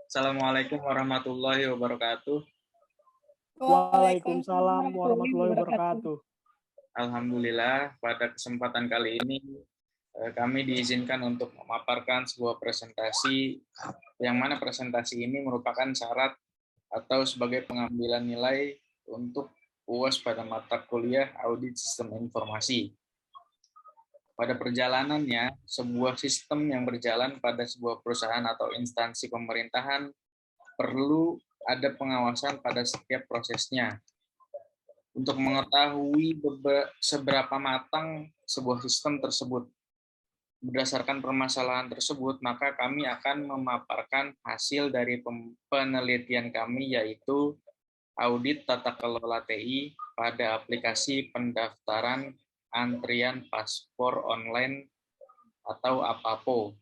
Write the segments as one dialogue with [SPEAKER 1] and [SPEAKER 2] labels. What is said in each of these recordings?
[SPEAKER 1] Assalamualaikum warahmatullahi wabarakatuh.
[SPEAKER 2] Waalaikumsalam warahmatullahi wabarakatuh.
[SPEAKER 1] Alhamdulillah, pada kesempatan kali ini kami diizinkan untuk memaparkan sebuah presentasi yang mana presentasi ini merupakan syarat atau sebagai pengambilan nilai untuk UAS pada mata kuliah Audit Sistem Informasi. Pada perjalanannya, sebuah sistem yang berjalan pada sebuah perusahaan atau instansi pemerintahan perlu ada pengawasan pada setiap prosesnya. Untuk mengetahui seberapa matang sebuah sistem tersebut. Berdasarkan permasalahan tersebut, maka kami akan memaparkan hasil dari penelitian kami, yaitu audit tata kelola TI pada aplikasi pendaftaran antrian paspor online atau APAPO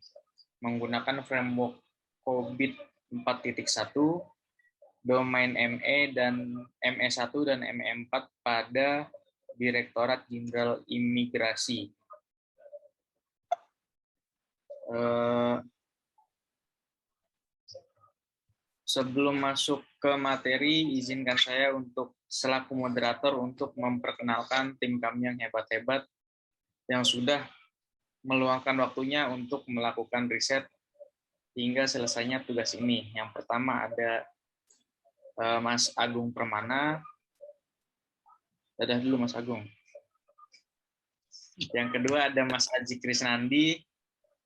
[SPEAKER 1] menggunakan framework COVID 4.1, domain ME dan ME1 dan ME4 pada Direktorat Jenderal Imigrasi. Sebelum masuk ke materi, izinkan saya untuk selaku moderator untuk memperkenalkan tim kami yang hebat-hebat yang sudah meluangkan waktunya untuk melakukan riset hingga selesainya tugas ini. Yang pertama ada Mas Agung Permana. Dadah dulu Mas Agung. Yang kedua ada Mas Aji Krisnandi.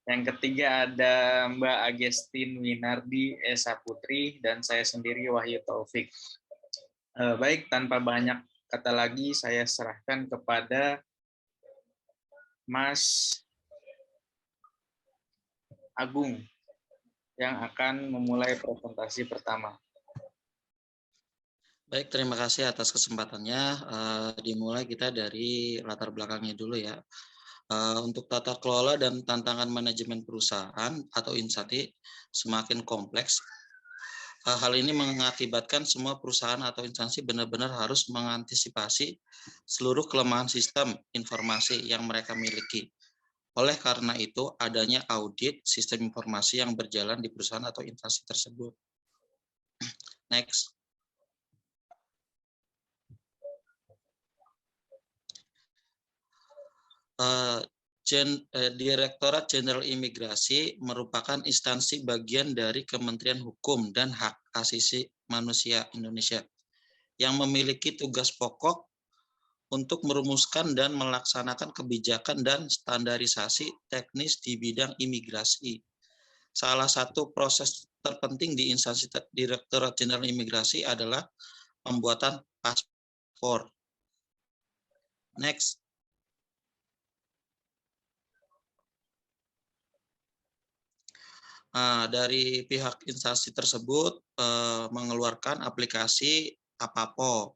[SPEAKER 1] Yang ketiga ada Mbak Agustin Winardi Esa Putri dan saya sendiri Wahyu Taufik. Baik, tanpa banyak kata lagi saya serahkan kepada Mas Agung yang akan memulai presentasi pertama.
[SPEAKER 3] Baik, terima kasih atas kesempatannya. Dimulai kita dari latar belakangnya dulu ya. Untuk tata kelola dan tantangan manajemen perusahaan atau instansi semakin kompleks. Hal ini mengakibatkan semua perusahaan atau instansi benar-benar harus mengantisipasi seluruh kelemahan sistem informasi yang mereka miliki. Oleh karena itu, adanya audit sistem informasi yang berjalan di perusahaan atau instansi tersebut. Next. Direktorat Jenderal Imigrasi merupakan instansi bagian dari Kementerian Hukum dan Hak Asasi Manusia Indonesia yang memiliki tugas pokok untuk merumuskan dan melaksanakan kebijakan dan standarisasi teknis di bidang imigrasi. Salah satu proses terpenting di instansi Direktorat Jenderal Imigrasi adalah pembuatan paspor. Next. Dari pihak instansi tersebut mengeluarkan aplikasi APAPO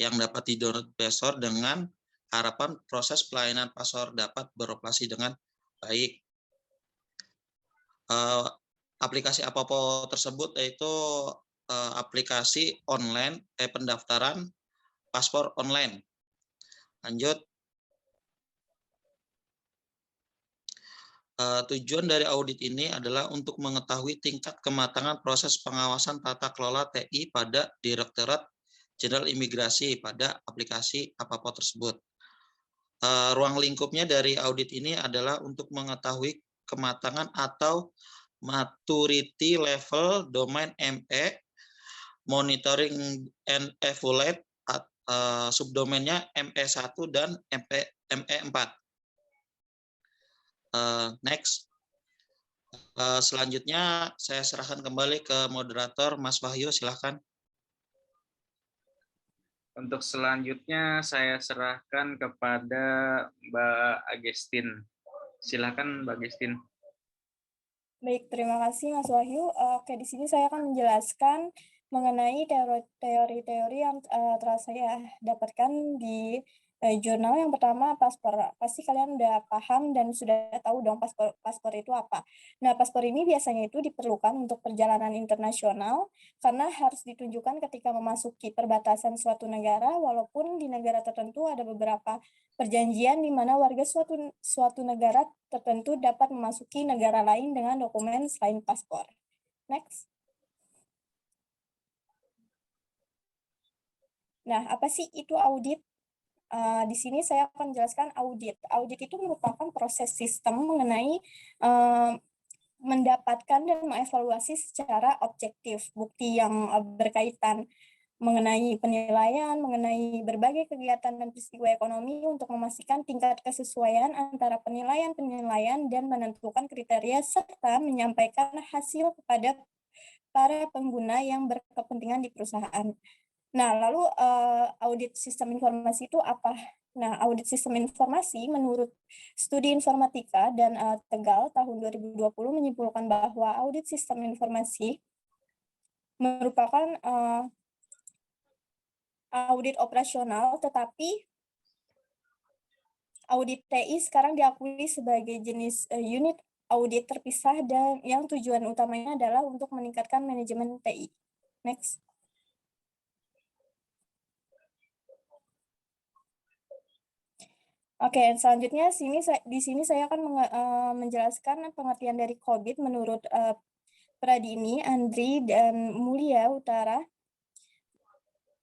[SPEAKER 3] yang dapat di-download Play Store dengan harapan proses pelayanan paspor dapat beroperasi dengan baik. Aplikasi APAPO tersebut yaitu aplikasi online pendaftaran paspor online. Lanjut. Tujuan dari audit ini adalah untuk mengetahui tingkat kematangan proses pengawasan tata kelola TI pada Direktorat Jenderal Imigrasi pada aplikasi APAPO tersebut. Ruang lingkupnya dari audit ini adalah untuk mengetahui kematangan atau maturity level domain ME, monitoring and evaluate, subdomainnya ME1 dan ME4. Next. Selanjutnya saya serahkan kembali ke moderator Mas Wahyu, silakan.
[SPEAKER 1] Untuk selanjutnya saya serahkan kepada Mbak Agustin. Silakan Mbak Agustin.
[SPEAKER 4] Baik, terima kasih Mas Wahyu. Oke, di sini saya akan menjelaskan mengenai teori-teori yang telah saya dapatkan di jurnal. Yang pertama, paspor. Pasti kalian udah paham dan sudah tahu dong paspor itu apa. Nah, paspor ini biasanya itu diperlukan untuk perjalanan internasional karena harus ditunjukkan ketika memasuki perbatasan suatu negara, walaupun di negara tertentu ada beberapa perjanjian di mana warga suatu negara tertentu dapat memasuki negara lain dengan dokumen selain paspor. Next. Nah, apa sih itu audit? Di sini saya akan jelaskan audit. Audit itu merupakan proses sistem mengenai mendapatkan dan mengevaluasi secara objektif bukti yang berkaitan mengenai penilaian, mengenai berbagai kegiatan dan peristiwa ekonomi untuk memastikan tingkat kesesuaian antara penilaian-penilaian dan menentukan kriteria serta menyampaikan hasil kepada para pengguna yang berkepentingan di perusahaan. Nah, lalu audit sistem informasi itu apa? Nah, audit sistem informasi menurut studi informatika dan Tegal tahun 2020 menyimpulkan bahwa audit sistem informasi merupakan audit operasional, tetapi audit TI sekarang diakui sebagai jenis unit audit terpisah dan yang tujuan utamanya adalah untuk meningkatkan manajemen TI. Next. Oke, selanjutnya di sini saya akan menjelaskan pengertian dari COVID menurut Pradini, Andri, dan Mulia Utara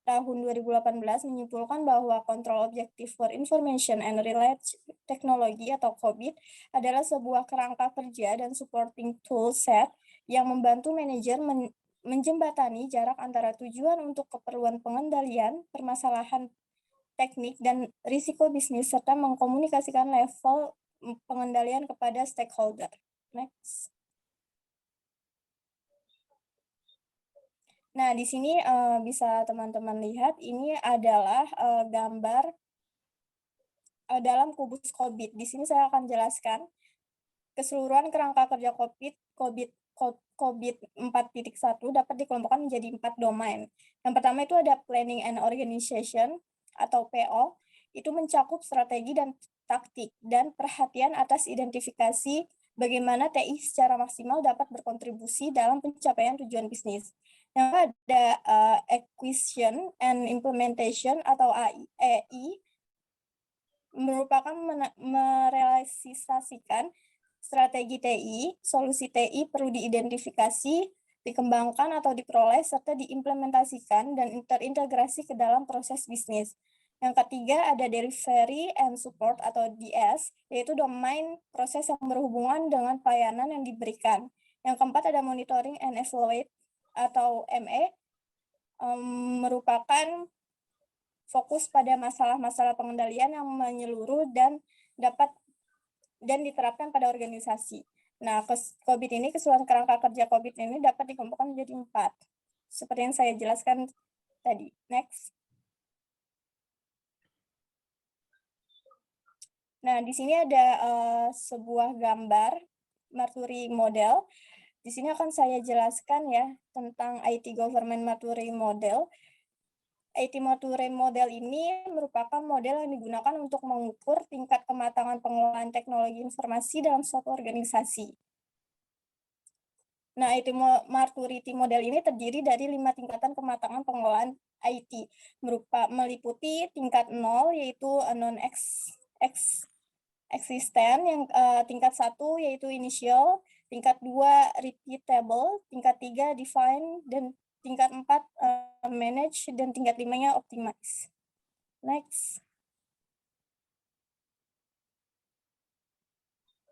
[SPEAKER 4] tahun 2018 menyimpulkan bahwa Control Objective for Information and Related Technology atau COVID adalah sebuah kerangka kerja dan supporting tool set yang membantu manajer menjembatani jarak antara tujuan untuk keperluan pengendalian, permasalahan teknik, dan risiko bisnis, serta mengkomunikasikan level pengendalian kepada stakeholder. Next. Nah, di sini bisa teman-teman lihat, ini adalah gambar dalam kubus COVID. Di sini saya akan jelaskan keseluruhan kerangka kerja COVID 4.1 dapat dikelompokkan menjadi 4 domain. Yang pertama itu ada Planning and Organization atau PO, itu mencakup strategi dan taktik dan perhatian atas identifikasi bagaimana TI secara maksimal dapat berkontribusi dalam pencapaian tujuan bisnis. Yang ada Acquisition and Implementation atau AEI, merupakan merealisasikan strategi TI, solusi TI perlu diidentifikasi, dikembangkan atau diperoleh, serta diimplementasikan dan terintegrasi ke dalam proses bisnis. Yang ketiga ada Delivery and Support atau DS, yaitu domain proses yang berhubungan dengan pelayanan yang diberikan. Yang keempat ada Monitoring and Evaluate atau ME, merupakan fokus pada masalah-masalah pengendalian yang menyeluruh dan diterapkan pada organisasi. Nah, COVID ini, keseluruhan kerangka kerja COVID ini dapat dikelompokkan menjadi 4. Seperti yang saya jelaskan tadi. Next. Nah, di sini ada sebuah gambar Marturing Model. Di sini akan saya jelaskan ya tentang IT Government Marturing Model. IT Marturing Model ini merupakan model yang digunakan untuk mengukur tingkat kematangan pengelolaan teknologi informasi dalam suatu organisasi. Nah, IT Maturity Model ini terdiri dari 5 tingkatan kematangan pengelolaan IT, meliputi tingkat 0 yaitu non-existent, yang tingkat 1 yaitu initial, tingkat 2 repeatable, tingkat 3 define, dan tingkat 4 manage, dan tingkat 5-nya optimize. Next.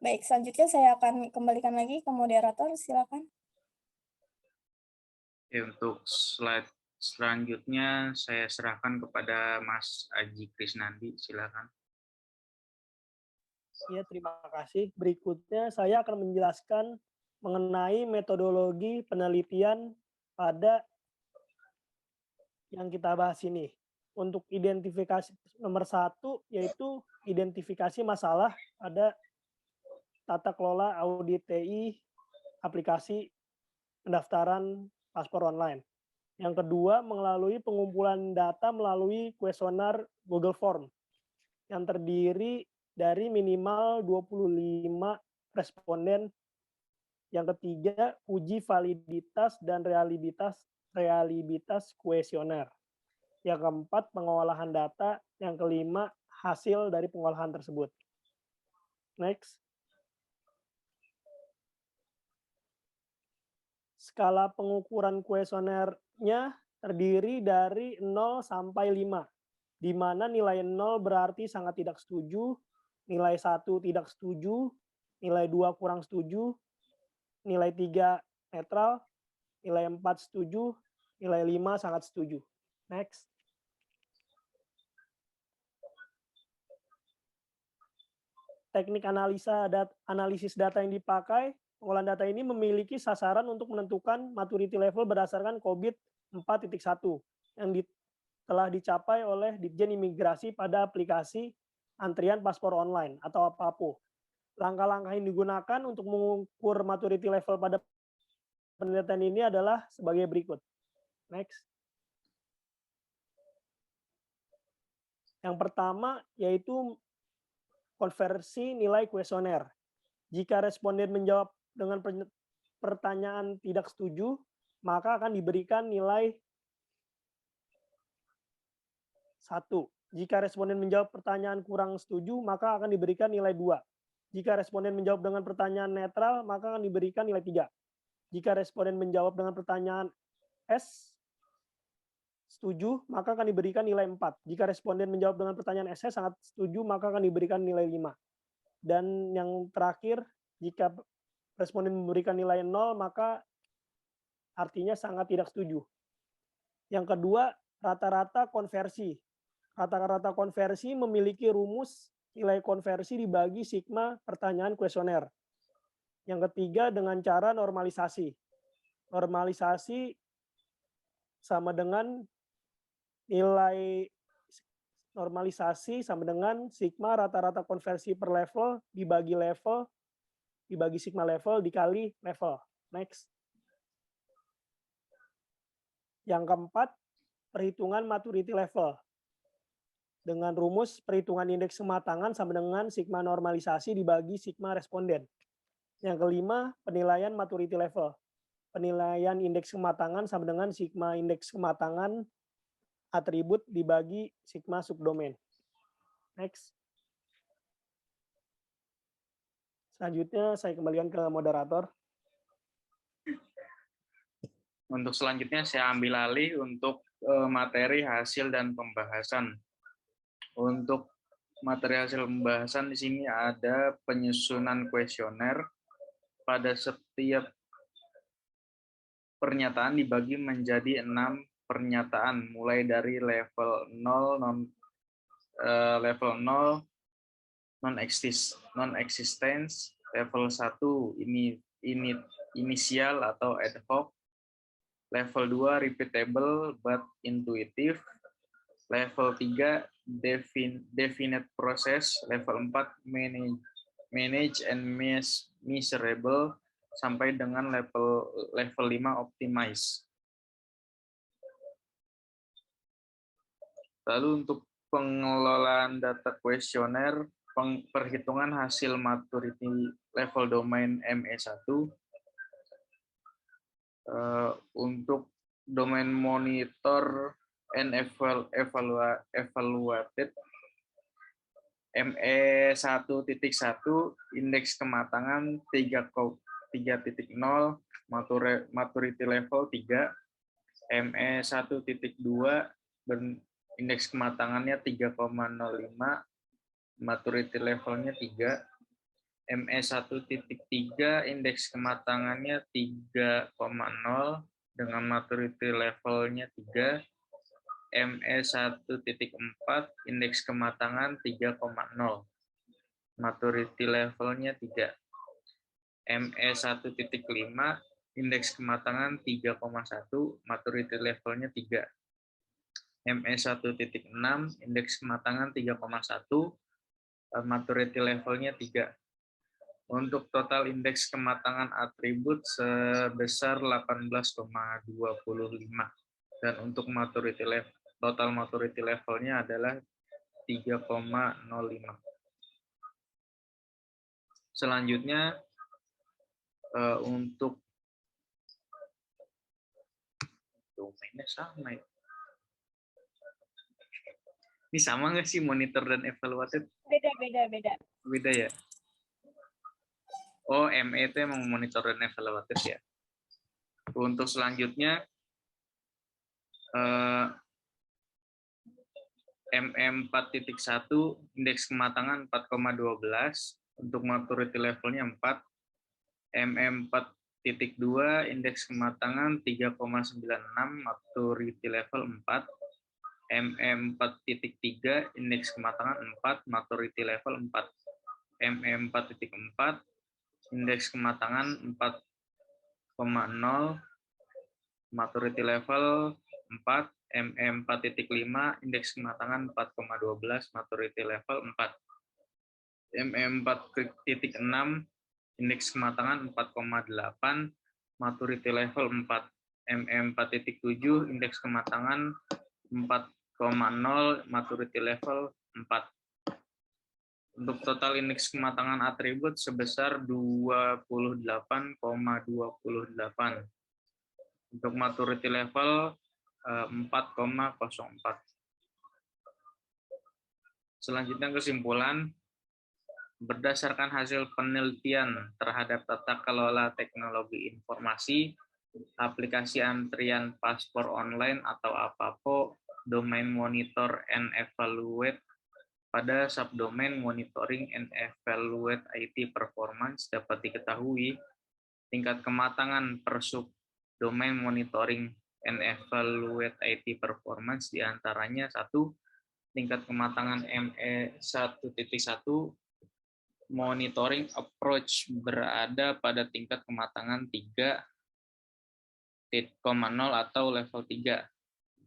[SPEAKER 4] Baik, selanjutnya saya akan kembalikan lagi ke moderator, silakan.
[SPEAKER 1] Oke, untuk slide selanjutnya saya serahkan kepada Mas Aji Krisnandi, silakan.
[SPEAKER 2] Ya, terima kasih. Berikutnya saya akan menjelaskan mengenai metodologi penelitian pada yang kita bahas ini. Untuk identifikasi nomor 1 yaitu identifikasi masalah pada tata kelola audit TI aplikasi pendaftaran paspor online. Yang kedua, melalui pengumpulan data melalui kuesioner Google Form yang terdiri dari minimal 25 responden. Yang ketiga, uji validitas dan reliabilitas kuesioner. Yang keempat, pengolahan data. Yang kelima, hasil dari pengolahan tersebut. Next. Skala pengukuran kuesionernya terdiri dari 0 sampai 5, di mana nilai 0 berarti sangat tidak setuju, nilai 1 tidak setuju, nilai 2 kurang setuju, nilai 3 netral, nilai 4 setuju, nilai 5 sangat setuju. Next. Teknik analisis data yang dipakai, pengolahan data ini memiliki sasaran untuk menentukan maturity level berdasarkan COVID 4.1 yang telah dicapai oleh Ditjen Imigrasi pada aplikasi antrian paspor online atau APAPO. Langkah-langkah yang digunakan untuk mengukur maturity level pada penelitian ini adalah sebagai berikut. Next. Yang pertama yaitu konversi nilai kuesioner. Jika responden menjawab dengan pertanyaan tidak setuju, maka akan diberikan nilai 1. Jika responden menjawab pertanyaan kurang setuju, maka akan diberikan nilai 2. Jika responden menjawab dengan pertanyaan netral, maka akan diberikan nilai 3. Jika responden menjawab dengan pertanyaan S, setuju, maka akan diberikan nilai 4. Jika responden menjawab dengan pertanyaan SS sangat setuju, maka akan diberikan nilai 5. Dan yang terakhir, jika responden memberikan nilai 0, maka artinya sangat tidak setuju. Yang kedua, rata-rata konversi. Rata-rata konversi memiliki rumus nilai konversi dibagi sigma pertanyaan kuesioner. Yang ketiga, dengan cara normalisasi. Normalisasi sama dengan nilai normalisasi sama dengan sigma rata-rata konversi per level dibagi sigma level dikali level. Next. Yang keempat, perhitungan maturity level. Dengan rumus perhitungan indeks kematangan sama dengan sigma normalisasi dibagi sigma responden. Yang kelima, penilaian maturity level. Penilaian indeks kematangan sama dengan sigma indeks kematangan atribut dibagi sigma subdomain. Next. Selanjutnya saya kembalikan ke moderator.
[SPEAKER 1] Untuk selanjutnya saya ambil alih untuk materi hasil dan pembahasan. Untuk materi hasil pembahasan di sini ada penyusunan kuesioner. Pada setiap pernyataan dibagi menjadi 6 pernyataan, mulai dari level 0, level 0 non-existence, level 1 ini inisial atau ad hoc, level 2 repeatable but intuitive, level 3 definite process, level 4 manage and measurable, sampai dengan level 5 optimize. Lalu untuk pengelolaan data kuesioner, perhitungan hasil maturity level domain ME1, untuk domain monitor and evaluated ME1.1 indeks kematangan 3.0, maturity level 3, ME1.2 indeks kematangannya 3,05, maturity levelnya 3, ME1.3 indeks kematangannya 3,0 dengan maturity levelnya 3, ME1.4 indeks kematangan 3,0, maturity levelnya 3, ME1.5 indeks kematangan 3,1, maturity levelnya 3, ME1.6 indeks kematangan 3,1, maturity levelnya 3. Untuk total indeks kematangan atribut sebesar 18,25. Dan untuk total maturity levelnya adalah 3,05. Selanjutnya untuk domainnya sama ya. Ini sama nggak sih monitor dan evaluated?
[SPEAKER 4] Beda.
[SPEAKER 1] Beda ya? Oh, ME itu emang monitor dan evaluated ya. Untuk selanjutnya, MM4.1 indeks kematangan 4,12, untuk maturity levelnya 4. MM4.2 indeks kematangan 3,96, maturity level 4. MM4.3 indeks kematangan 4, maturity level 4. MM4.4 indeks kematangan 4,0, maturity level 4. MM4.5 indeks kematangan 4,12, maturity level 4. MM4.6 indeks kematangan 4,8, maturity level 4. MM4.7 indeks kematangan 4,0, maturity level 4. Untuk total indeks kematangan atribut sebesar 28,28. Untuk maturity level 4,04. Selanjutnya kesimpulan. Berdasarkan hasil penelitian terhadap tata kelola teknologi informasi, aplikasi antrian paspor online atau APAPO, domain monitor and evaluate pada subdomain monitoring and evaluate IT performance dapat diketahui tingkat kematangan per subdomain monitoring and evaluate IT performance diantaranya 1. Tingkat kematangan ME1.1 monitoring approach berada pada tingkat kematangan 3.0 atau level 3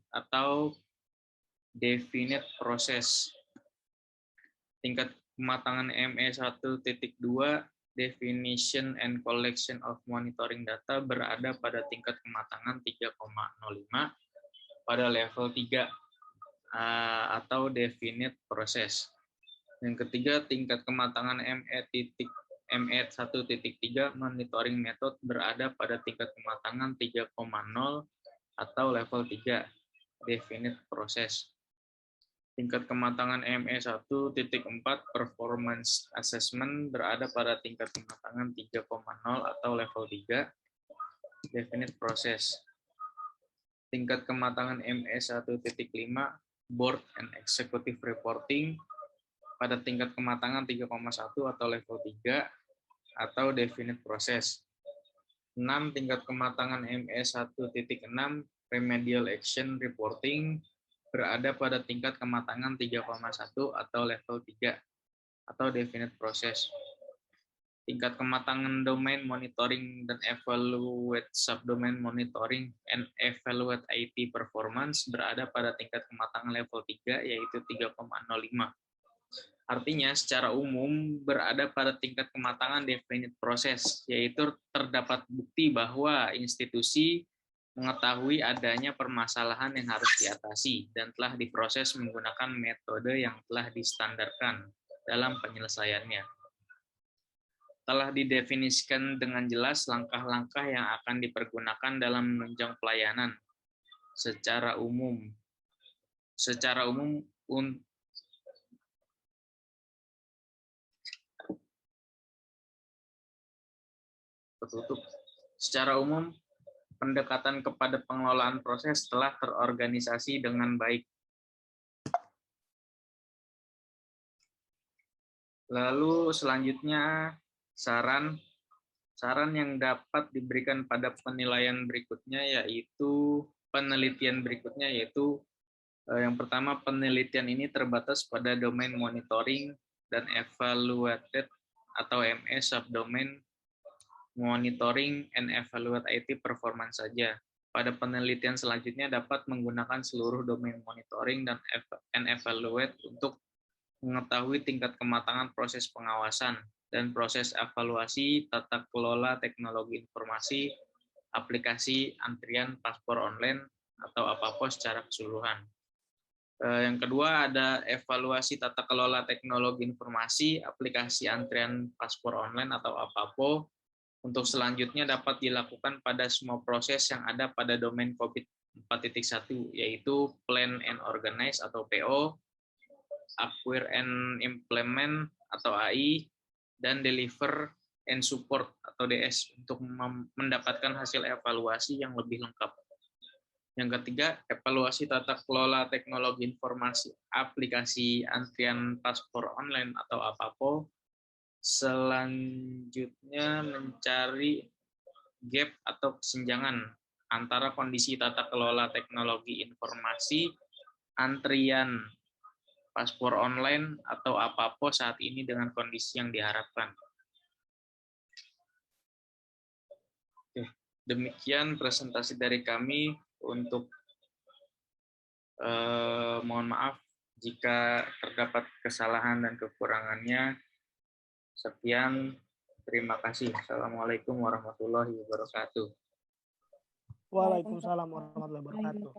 [SPEAKER 1] atau definite process. Tingkat kematangan ME1.2 definition and collection of monitoring data berada pada tingkat kematangan 3,05 pada level 3 atau definite process. Yang ketiga, tingkat kematangan ME1.3 monitoring method berada pada tingkat kematangan 3,0 atau level 3 definite process. Tingkat kematangan ME1.4 performance assessment berada pada tingkat kematangan 3,0 atau level 3 definite process. Tingkat kematangan ME1.5 board and executive reporting pada tingkat kematangan 3,1 atau level 3 atau definite process. 6. Tingkat kematangan ME1.6 remedial action reporting berada pada tingkat kematangan 3,1 atau level 3 atau definite process. Tingkat kematangan domain monitoring dan evaluate subdomain monitoring and evaluate IT performance berada pada tingkat kematangan level 3 yaitu 3,05. Artinya secara umum berada pada tingkat kematangan definite process, yaitu terdapat bukti bahwa institusi mengetahui adanya permasalahan yang harus diatasi dan telah diproses menggunakan metode yang telah distandarkan dalam penyelesaiannya. Telah didefinisikan dengan jelas langkah-langkah yang akan dipergunakan dalam menunjang pelayanan secara umum. Secara umum, pendekatan kepada pengelolaan proses telah terorganisasi dengan baik. Lalu selanjutnya saran yang dapat diberikan pada penilaian berikutnya yaitu yang pertama, penelitian ini terbatas pada domain monitoring dan evaluated atau ME subdomain monitoring and evaluate IT performance saja. Pada penelitian selanjutnya dapat menggunakan seluruh domain monitoring dan evaluate untuk mengetahui tingkat kematangan proses pengawasan dan proses evaluasi tata kelola teknologi informasi, aplikasi antrian paspor online atau APAPO secara keseluruhan. Yang kedua ada evaluasi tata kelola teknologi informasi, aplikasi antrian paspor online atau APAPO. Untuk selanjutnya dapat dilakukan pada semua proses yang ada pada domain COVID 4.1, yaitu Plan and Organize atau PO, Acquire and Implement atau AI, dan Deliver and Support atau DS untuk mendapatkan hasil evaluasi yang lebih lengkap. Yang ketiga, evaluasi tata kelola teknologi informasi aplikasi antrian paspor online atau APAPO. Selanjutnya, mencari gap atau kesenjangan antara kondisi tata kelola teknologi informasi antrian paspor online atau APAPO saat ini dengan kondisi yang diharapkan. Oke, demikian presentasi dari kami. Untuk mohon maaf jika terdapat kesalahan dan kekurangannya. Sekian, terima kasih. Assalamualaikum warahmatullahi wabarakatuh.
[SPEAKER 2] Waalaikumsalam warahmatullahi wabarakatuh.